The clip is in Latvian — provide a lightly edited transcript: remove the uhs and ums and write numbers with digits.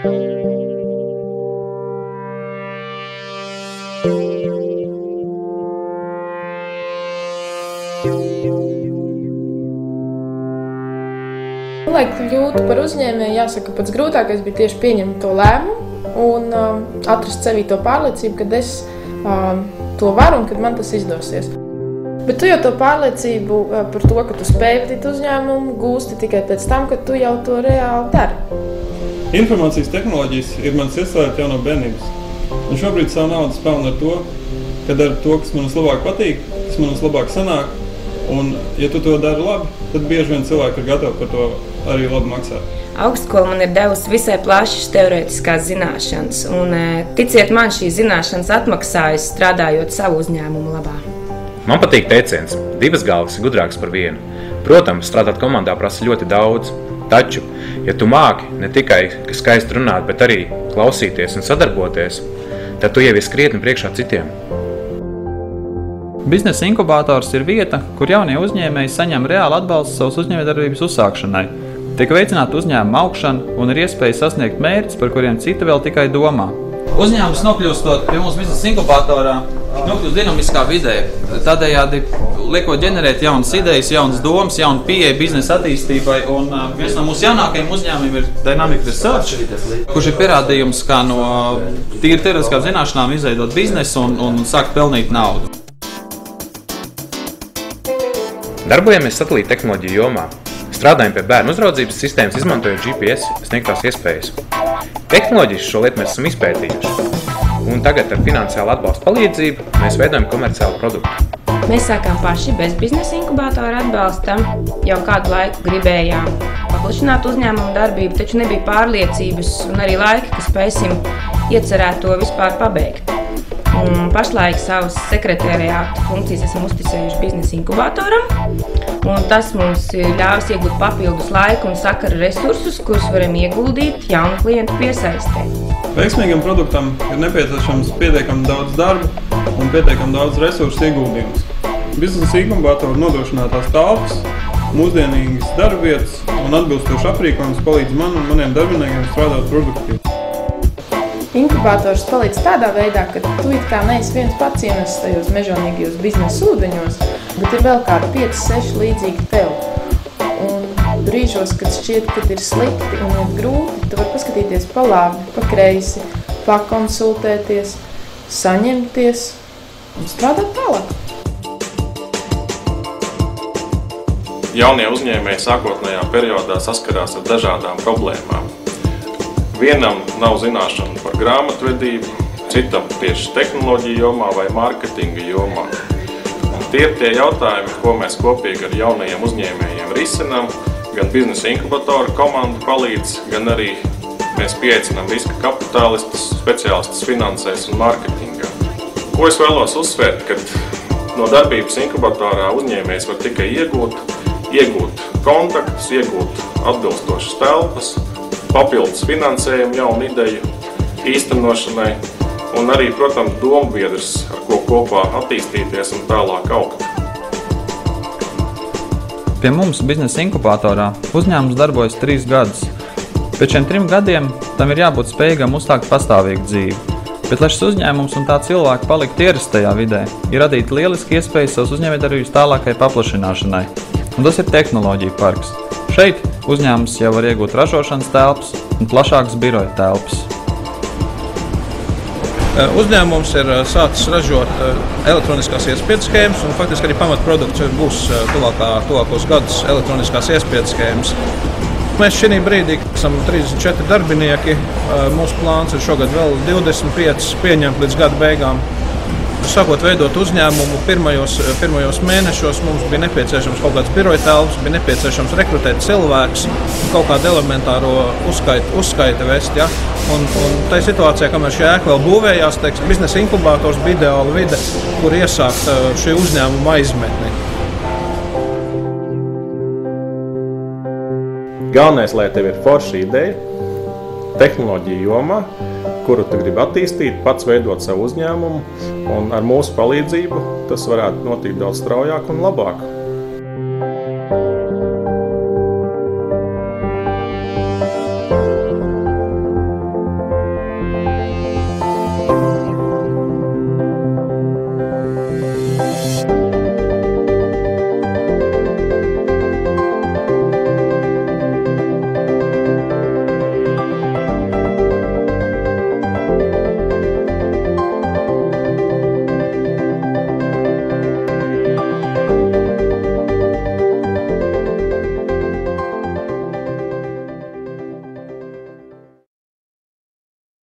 Lai kļūtu par uzņēmēju, jāsaka, pats grūtākais bija tieši pieņemt to lēmumu un atrast sevī to pārliecību, kad es to varu un kad man tas izdosies. Bet tu jau to pārliecību par to, ka tu spēj vadīt uzņēmumu, gūsti tikai pēc tam, kad tu jau to reāli dari. Informācijas tehnoloģijas ir mans iestrādāt jau no bērnības. Un šobrīd savu naudu pelnu ar to, ka daru to, kas man vislabāk patīk, kas man vislabāk sanāk. Un, ja tu to dari labi, tad bieži vien cilvēki ir gatavi par to arī labi maksāt. Augstskola man ir devusi visai plašas teorētiskās zināšanas, un ticiet man, šīs zināšanas atmaksājas strādājot savu uzņēmumu labā. Man patīk teiciens, 2 galvas ir gudrākas par 1. Protams, strādāt komandā prasa ļoti daudz, taču, ja tu māki ne tikai skaisti runāt, bet arī klausīties un sadarboties, tad tu jau esi krietni priekšā citiem. Biznesa inkubators ir vieta, kur jaunie uzņēmēji saņem reāli atbalstu savas uzņēmējdarbības uzsākšanai. Tiek veicināta uzņēmuma augšana un ir iespēja sasniegt mērķus, par kuriem citi vēl tikai domā. Uzņēmums nokļūstot pie mums biznesa inkubatorā, nokļūst dinamiskā vidē. Tādējādi liekot ģenerēt jaunas idejas, jaunas domas, jaunu pieeju biznesa attīstībai. Un viens no mūsu jaunākajiem uzņēmumiem ir Dynamic Research, kurš ir pierādījums, kā no tīri teorētiskām zināšanām izveidot biznesu un sākt pelnīt naudu. Darbojamies satelīta tehnoloģiju jomā. Strādājam pie bērnu uzraudzības sistēmas, izmantojot GPS sniegtās iespējas. Tehnoloģijas šo lietu mēs esam izpētījuši. Un tagad ar finansiālu atbalstu palīdzību mēs veidojam komerciālu produktu. Mēs sākām paši bez biznesa inkubatora atbalsta. Jau kādu laiku gribējām paplašināt uzņēmumu darbību, taču nebija pārliecības un arī laika, ka spēsim iecerēto vispār pabeigt. Pašlaik savas sekretariāta funkcijas esam uzticējuši biznesa inkubatoram, un tas mums ļāvis iegūt papildus laiku un sakaru resursus, kurus varam ieguldīt jaunu klientu piesaistē. Veiksmīgam produktam ir nepieciešams pietiekami daudz darba un pietiekami daudz resursu ieguldījumus. Biznesa inkubatoru nodrošinātās telpas, mūsdienīgas darbvietas un atbilstošs aprīkojums palīdz man un maniem darbiniekiem strādāt produktīvi. Inkubators palīdz tādā veidā, ka tu it kā neesi viens pats iemests tajos mežonīgajos biznesa ūdeņos, bet ir vēl kādi 5-6 līdzīgi tev. Un brīžos, kad šķiet, kad ir slikti un ir grūti, tu vari paskatīties pa labi, pa kreisi, pakonsultēties, saņemties un strādāt tālāk. Jaunie uzņēmēji sākotnējā periodā saskarās ar dažādām problēmām. Vienam nav zināšana par grāmatvedību, citam tieši tehnoloģiju jomā vai mārketinga jomā. Tie ir tie jautājumi, ko mēs kopīgi ar jaunajiem uzņēmējiem risinām. Gan biznesa inkubatora komanda palīdz, gan arī mēs pieaicinām riska kapitālistus, speciālistus finansēs un mārketingā. Ko es vēlos uzsvērt, kad no darbības inkubatorā uzņēmējs var tikai iegūt kontaktus, iegūt atbilstošas telpas, papildus finansējumu jaunu ideju īstenošanai un arī, protams, dombiedrs, ar ko kopā attīstīties un tālāk augt. Pie mums biznesa inkubatorā uzņēmums darbojas 3 gadus. Pēc šiem 3 gadiem tam ir jābūt spējīgam uzsākt pastāvīgu dzīvi. Bet, lai šis uzņēmums un tā cilvēki paliktu ierastajā vidē, ir radīta lieliski iespēja savas uzņēmējdarbības tālākai paplašināšanai. Un tas ir tehnoloģija parks. Šeit uzņēmums jau var iegūt ražošanas telpas un plašākas biroja telpas. Uzņēmums ir sācis ražot elektroniskās iespiedu schēmas, un faktiski arī pamatprodukts būs tuvākos gadus elektroniskās iespiedu schēmas. Mēs šī brīdī esam 34 darbinieki. Mūsu plāns ir šogad vēl 25 pieņemt līdz gada beigām. Sākot veidot uzņēmumu, pirmajos mēnešos mums bija nepieciešams kaut kāds biroja telpas, bija nepieciešams rekrutēt cilvēkus, kaut kādu elementāro uzskaiti vest. Ja? Un tai situācijā, kamēr šī ēka vēl būvējās, biznesa inkubators bija ideāla vide, kur iesākt šī uzņēmuma aizmetni. Galvenais, lai tev ir forša ideja, tehnoloģija jomā, kuru tu gribi attīstīt, pats veidot savu uzņēmumu, un ar mūsu palīdzību tas varētu notikt daudz straujāk un labāk.